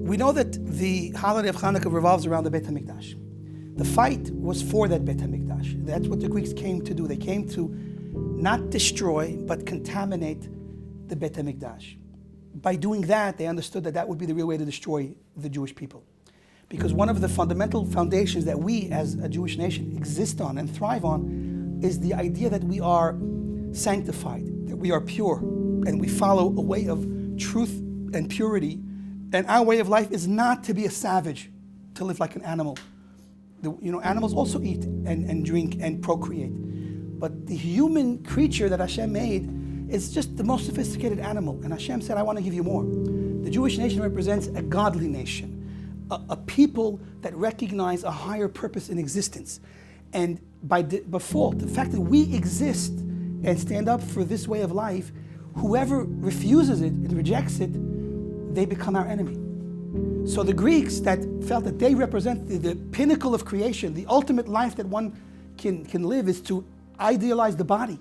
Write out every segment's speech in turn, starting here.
We know that the holiday of Hanukkah revolves around the Beit HaMikdash. The fight was for that Beit HaMikdash. That's what the Greeks came to do. They came to not destroy, but contaminate the Beit HaMikdash. By doing that, they understood that that would be the real way to destroy the Jewish people. Because one of the fundamental foundations that we as a Jewish nation exist on and thrive on is the idea that we are sanctified, that we are pure, and we follow a way of truth and purity. And our way of life is not to be a savage, to live like an animal. Animals also eat and drink and procreate. But the human creature that Hashem made is just the most sophisticated animal. And Hashem said, I want to give you more. The Jewish nation represents a godly nation, a people that recognize a higher purpose in existence. And by default, the fact that we exist and stand up for this way of life, whoever refuses it and rejects it, they become our enemy. So the Greeks that felt that they represent the pinnacle of creation, the ultimate life that one can live is to idealize the body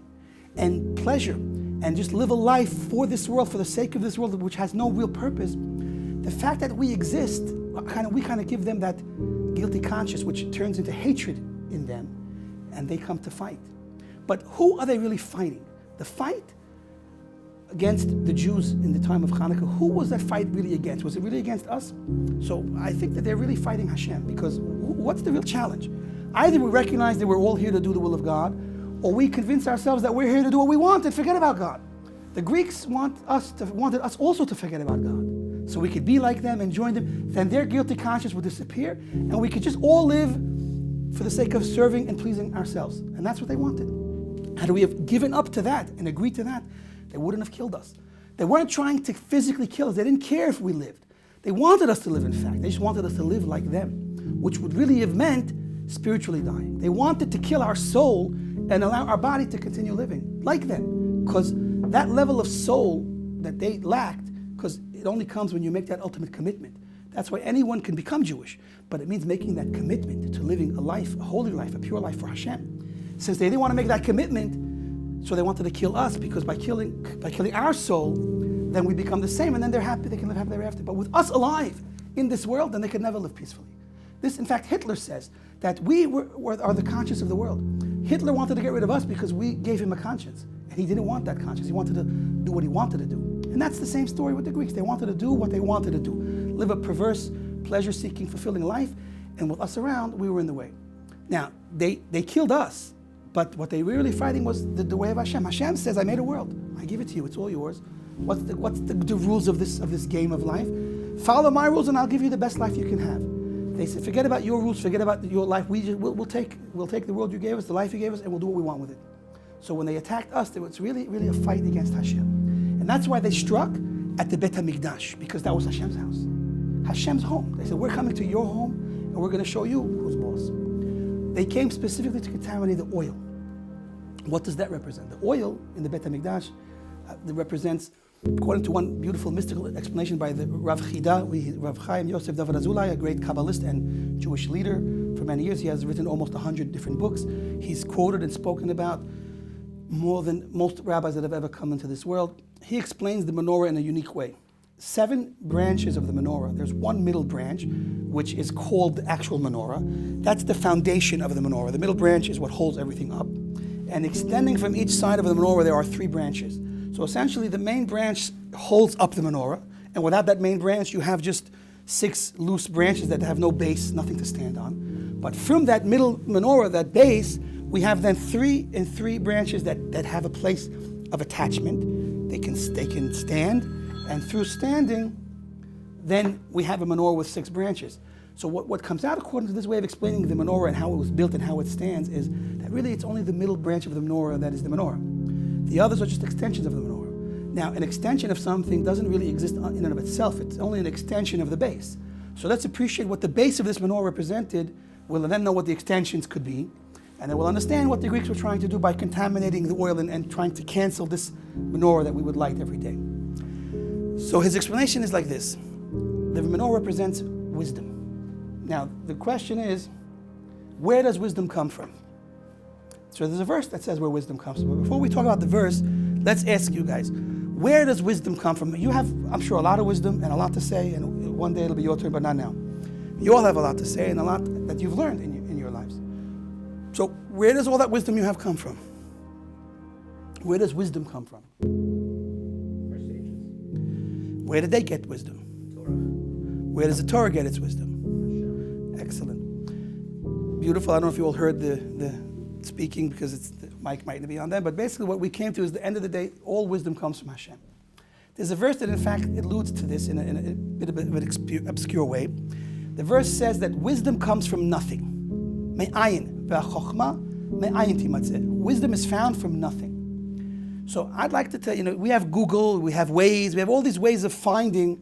and pleasure and just live a life for this world, for the sake of this world, which has no real purpose. The fact that we exist, we kind of give them that guilty conscience, which turns into hatred in them, and they come to fight. But who are they really fighting? The fight against the Jews in the time of Chanukah, who was that fight really against? Was it really against us? So I think that they're really fighting Hashem, because what's the real challenge? Either we recognize that we're all here to do the will of God, or we convince ourselves that we're here to do what we want and forget about God. The Greeks wanted us also to forget about God, so we could be like them and join them. Then their guilty conscience would disappear, and we could just all live for the sake of serving and pleasing ourselves. And that's what they wanted. Had we have given up to that and agreed to that, they wouldn't have killed us. They weren't trying to physically kill us. They didn't care if we lived. They wanted us to live, in fact. They just wanted us to live like them, which would really have meant spiritually dying. They wanted to kill our soul and allow our body to continue living like them, because that level of soul that they lacked, because it only comes when you make that ultimate commitment. That's why anyone can become Jewish, but it means making that commitment to living a life, a holy life, a pure life for Hashem. Since they didn't want to make that commitment, so they wanted to kill us, because by killing our soul, then we become the same, and then they're happy, they can live happily ever after. But with us alive in this world, then they could never live peacefully. This, in fact, Hitler says that we are the conscience of the world. Hitler wanted to get rid of us because we gave him a conscience, and he didn't want that conscience. He wanted to do what he wanted to do. And that's the same story with the Greeks. They wanted to do what they wanted to do, live a perverse, pleasure-seeking, fulfilling life, and with us around, we were in the way. Now, they killed us, but what they were really fighting was the way of Hashem. Hashem says, I made a world. I give it to you. It's all yours. What's the rules of this game of life? Follow my rules and I'll give you the best life you can have. They said, forget about your rules, forget about your life. We'll take the world you gave us, the life you gave us, and we'll do what we want with it. So when they attacked us, it was really, really a fight against Hashem. And that's why they struck at the Beit HaMikdash, because that was Hashem's house. Hashem's home. They said, we're coming to your home and we're going to show you who's boss. They came specifically to contaminate the oil. What does that represent? The oil in the Beit HaMikdash represents, according to one beautiful mystical explanation by the Rav Chida, Rav Chaim Yosef David Azulai, a great Kabbalist and Jewish leader for many years. He has written almost 100 different books. He's quoted and spoken about more than most rabbis that have ever come into this world. He explains the menorah in a unique way. 7 branches of the menorah. There's one middle branch, which is called the actual menorah. That's the foundation of the menorah. The middle branch is what holds everything up. And extending from each side of the menorah, there are 3 branches. So essentially, the main branch holds up the menorah, and without that main branch, you have just 6 loose branches that have no base, nothing to stand on. But from that middle menorah, that base, we have then 3 branches that have a place of attachment. They can stand, and through standing, then we have a menorah with 6 branches. So what comes out, according to this way of explaining the menorah and how it was built and how it stands, is that really it's only the middle branch of the menorah that is the menorah. The others are just extensions of the menorah. Now, an extension of something doesn't really exist in and of itself. It's only an extension of the base. So let's appreciate what the base of this menorah represented. We'll then know what the extensions could be. And then we'll understand what the Greeks were trying to do by contaminating the oil and trying to cancel this menorah that we would light every day. So his explanation is like this. The menorah represents wisdom. Now, the question is, where does wisdom come from? So there's a verse that says where wisdom comes from. But before we talk about the verse, let's ask you guys, where does wisdom come from? You have, I'm sure, a lot of wisdom and a lot to say, and one day it'll be your turn, but not now. You all have a lot to say and a lot that you've learned in your lives. So where does all that wisdom you have come from? Where does wisdom come from? Our sages. Where did they get wisdom? Torah. Where does the Torah get its wisdom? Hashem. Excellent. Beautiful. I don't know if you all heard the speaking because the mic might be on them, but basically what we came to is the end of the day, all wisdom comes from Hashem. There's a verse that in fact alludes to this in a bit of an obscure way. The verse says that wisdom comes from nothing. Wisdom is found from nothing. So I'd like to tell you, we have Google, we have Waze, we have all these ways of finding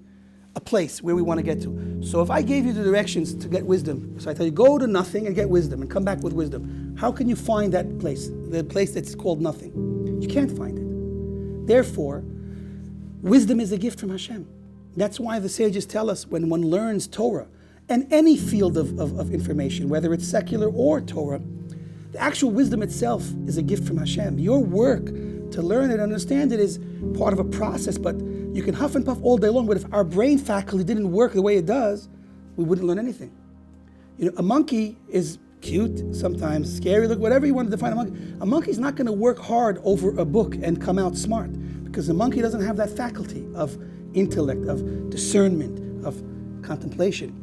a place where we want to get to. So if I gave you the directions to get wisdom, so I tell you, go to nothing and get wisdom and come back with wisdom, how can you find that place, the place that's called nothing? You can't find it. Therefore, wisdom is a gift from Hashem. That's why the sages tell us when one learns Torah and any field of information, whether it's secular or Torah, the actual wisdom itself is a gift from Hashem. Your work to learn it and understand it is part of a process, but you can huff and puff all day long, but if our brain faculty didn't work the way it does, we wouldn't learn anything. A monkey is cute, sometimes scary, look, whatever you want to define a monkey. A monkey's not going to work hard over a book and come out smart, because the monkey doesn't have that faculty of intellect, of discernment, of contemplation.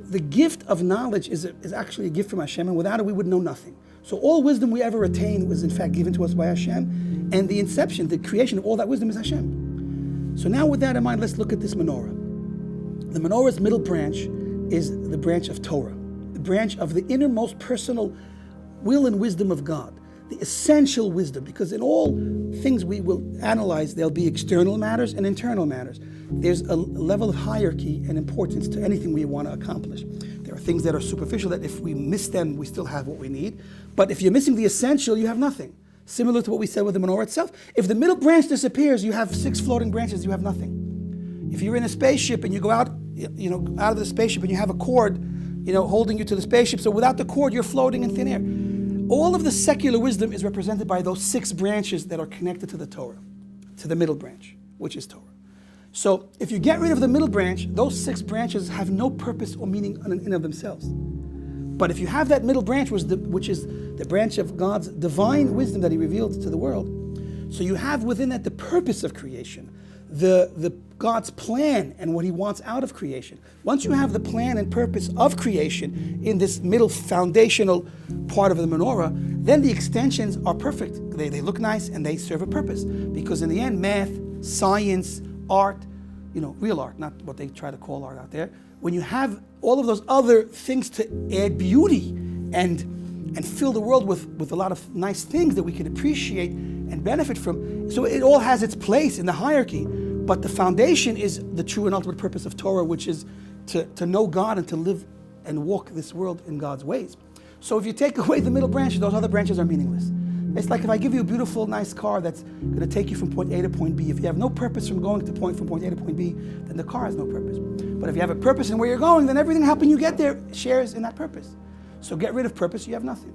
The gift of knowledge is actually a gift from Hashem, and without it we would know nothing. So all wisdom we ever attain was in fact given to us by Hashem, and the inception, the creation of all that wisdom is Hashem. So now with that in mind, let's look at this menorah. The menorah's middle branch is the branch of Torah, the branch of the innermost personal will and wisdom of God, the essential wisdom, because in all things we will analyze, there'll be external matters and internal matters. There's a level of hierarchy and importance to anything we want to accomplish. There are things that are superficial that if we miss them, we still have what we need. But if you're missing the essential, you have nothing. Similar to what we said with the menorah itself. If the middle branch disappears, you have 6 floating branches, you have nothing. If you're in a spaceship and you go out of the spaceship and you have a cord, holding you to the spaceship, so without the cord, you're floating in thin air. All of the secular wisdom is represented by those 6 branches that are connected to the Torah, to the middle branch, which is Torah. So if you get rid of the middle branch, those 6 branches have no purpose or meaning in and of themselves. But if you have that middle branch, which is the branch of God's divine wisdom that He revealed to the world, so you have within that the purpose of creation, the God's plan and what He wants out of creation. Once you have the plan and purpose of creation in this middle foundational part of the menorah, then the extensions are perfect. They look nice and they serve a purpose. Because in the end, math, science, art, real art, not what they try to call art out there, when you have all of those other things to add beauty and fill the world with a lot of nice things that we can appreciate and benefit from, so it all has its place in the hierarchy. But the foundation is the true and ultimate purpose of Torah, which is to know God and to live and walk this world in God's ways. So if you take away the middle branches, those other branches are meaningless. It's like if I give you a beautiful, nice car that's going to take you from point A to point B. If you have no purpose from going from point A to point B, then the car has no purpose. But if you have a purpose in where you're going, then everything helping you get there shares in that purpose. So get rid of purpose, you have nothing.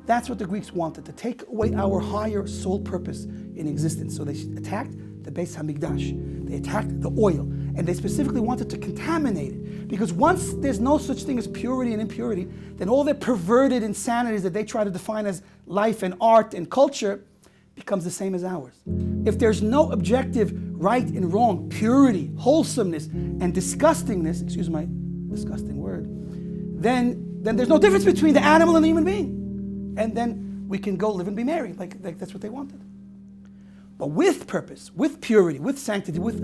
That's what the Greeks wanted, to take away our higher soul purpose in existence. So they attacked the Beis Hamikdash. They attacked the oil. And they specifically wanted to contaminate it. Because once there's no such thing as purity and impurity, then all their perverted insanities that they try to define as life and art and culture becomes the same as ours. If there's no objective right and wrong, purity, wholesomeness, and disgustingness, excuse my disgusting word, then there's no difference between the animal and the human being. And then we can go live and be merry, like that's what they wanted. But with purpose, with purity, with sanctity, with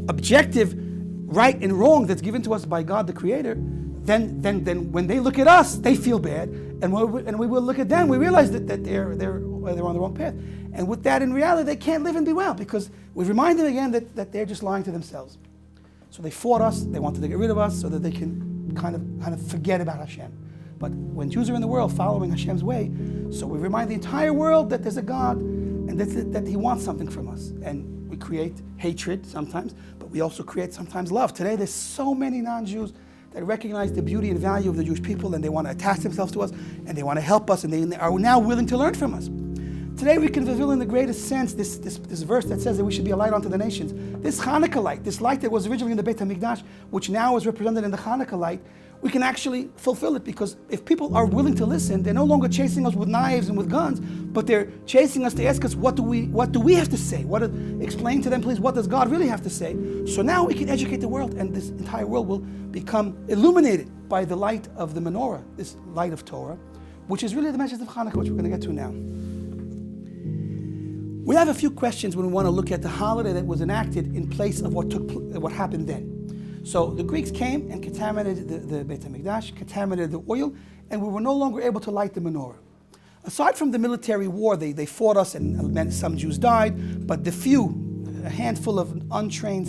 objective right and wrong that's given to us by God the Creator, then when they look at us, they feel bad. And when we will look at them, we realize that they're on the wrong path. And with that, in reality, they can't live and be well, because we remind them again that they're just lying to themselves. So they fought us, they wanted to get rid of us so that they can kind of forget about Hashem. But when Jews are in the world following Hashem's way, so we remind the entire world that there's a God and that He wants something from us. And we create hatred sometimes, but we also create sometimes love. Today there's so many non-Jews that recognize the beauty and value of the Jewish people, and they want to attach themselves to us, and they want to help us, and they are now willing to learn from us. Today we can fulfill in the greatest sense this verse that says that we should be a light unto the nations. This Hanukkah light, this light that was originally in the Beit HaMikdash, which now is represented in the Hanukkah light, we can actually fulfill it, because if people are willing to listen, they're no longer chasing us with knives and with guns, but they're chasing us to ask us, what do we have to say? Explain to them, please, what does God really have to say? So now we can educate the world, and this entire world will become illuminated by the light of the Menorah, this light of Torah, which is really the message of Hanukkah, which we're going to get to now. We have a few questions when we want to look at the holiday that was enacted in place of what happened then. So the Greeks came and contaminated the Beit HaMikdash, contaminated the oil, and we were no longer able to light the menorah. Aside from the military war, they fought us, and some Jews died, but a handful of untrained,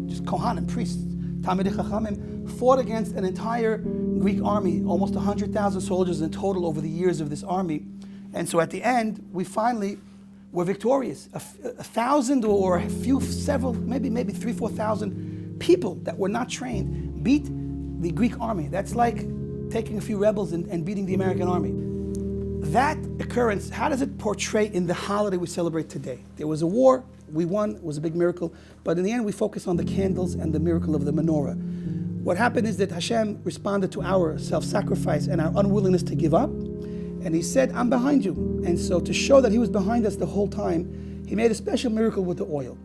just Kohanim, priests, Talmidei Chachamim, fought against an entire Greek army, almost 100,000 soldiers in total over the years of this army. And so at the end, we finally were victorious. A thousand or a few, several, maybe 3,000-4,000 people that were not trained beat the Greek army. That's like taking a few rebels and beating the American army. That occurrence, how does it portray in the holiday we celebrate today? There was a war, we won, it was a big miracle, but in the end we focus on the candles and the miracle of the menorah. What happened is that Hashem responded to our self-sacrifice and our unwillingness to give up, and He said, I'm behind you. And so to show that He was behind us the whole time, He made a special miracle with the oil.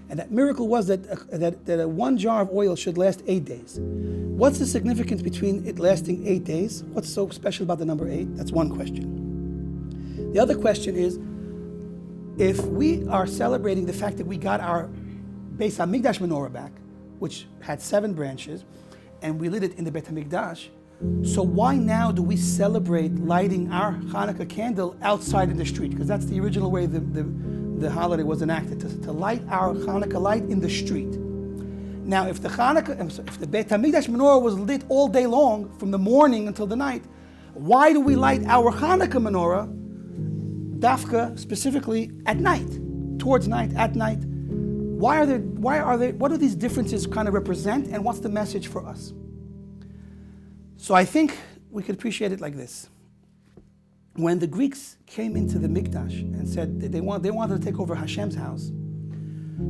And that miracle was that one jar of oil should last 8 days. What's the significance between it lasting 8 days? What's so special about the number 8? That's one question. The other question is, if we are celebrating the fact that we got our Beis HaMikdash menorah back, which had 7 branches, and we lit it in the Beit HaMikdash, so why now do we celebrate lighting our Hanukkah candle outside in the street? Because that's the original way the holiday was enacted, to light our Hanukkah light in the street. Now, if the Beit HaMikdash menorah was lit all day long, from the morning until the night, why do we light our Hanukkah menorah, dafka, specifically at night, towards night, at night? What do these differences kind of represent, and what's the message for us? So I think we could appreciate it like this. When the Greeks came into the Mikdash and said they wanted to take over Hashem's house,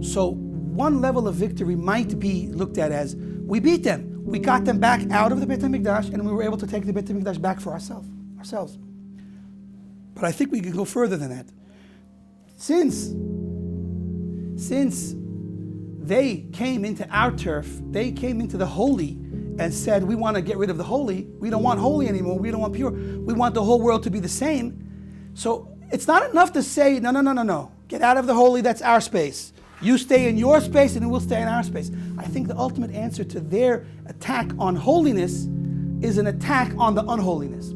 so one level of victory might be looked at as, we beat them. We got them back out of the Beit HaMikdash, and we were able to take the Beit HaMikdash back for ourselves. But I think we can go further than that. Since they came into our turf, they came into the holy and said, we want to get rid of the holy. We don't want holy anymore. We don't want pure. We want the whole world to be the same. So it's not enough to say, no. Get out of the holy, that's our space. You stay in your space and we'll stay in our space. I think the ultimate answer to their attack on holiness is an attack on the unholiness.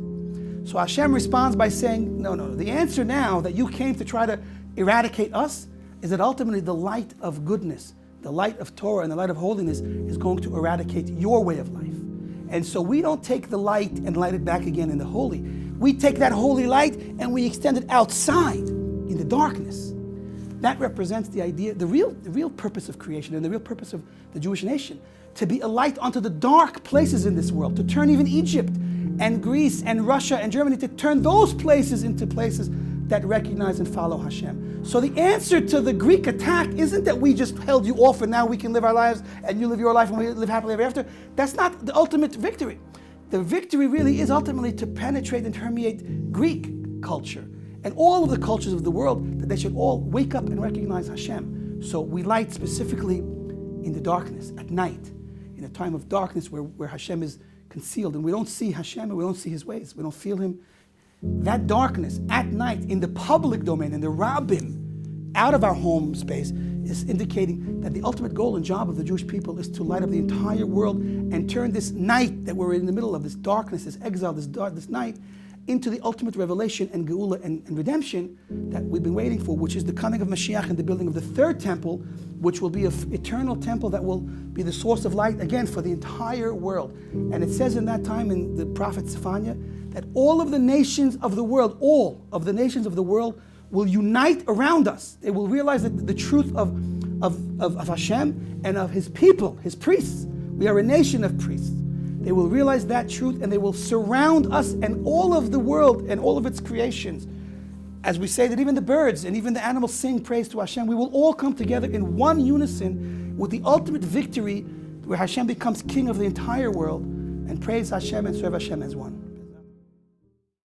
So Hashem responds by saying, no. The answer now that you came to try to eradicate us is that ultimately the light of goodness, the light of Torah and the light of holiness is going to eradicate your way of life. And so we don't take the light and light it back again in the holy. We take that holy light and we extend it outside in the darkness. That represents the idea, the real purpose of creation and the real purpose of the Jewish nation, to be a light onto the dark places in this world, to turn even Egypt and Greece and Russia and Germany, to turn those places into places that recognize and follow Hashem. So the answer to the Greek attack isn't that we just held you off and now we can live our lives and you live your life and we live happily ever after. That's not the ultimate victory. The victory really is ultimately to penetrate and permeate Greek culture and all of the cultures of the world, that they should all wake up and recognize Hashem. So we light specifically in the darkness, at night, in a time of darkness where Hashem is concealed and we don't see Hashem and we don't see His ways, we don't feel Him. That darkness at night in the public domain, in the Rabbim, out of our home space, is indicating that the ultimate goal and job of the Jewish people is to light up the entire world and turn this night that we're in the middle of, this darkness, this exile, this night, into the ultimate revelation and geula and redemption that we've been waiting for, which is the coming of Mashiach and the building of the third temple, which will be an eternal temple that will be the source of light again for the entire world. And it says in that time in the prophet Zephaniah that all of the nations of the world, will unite around us. They will realize that the truth of Hashem and of His people, His priests. We are a nation of priests. They will realize that truth and they will surround us and all of the world and all of its creations as we say that even the birds and even the animals sing praise to Hashem, we will all come together in one unison with the ultimate victory where Hashem becomes king of the entire world and praise Hashem and serve Hashem as one.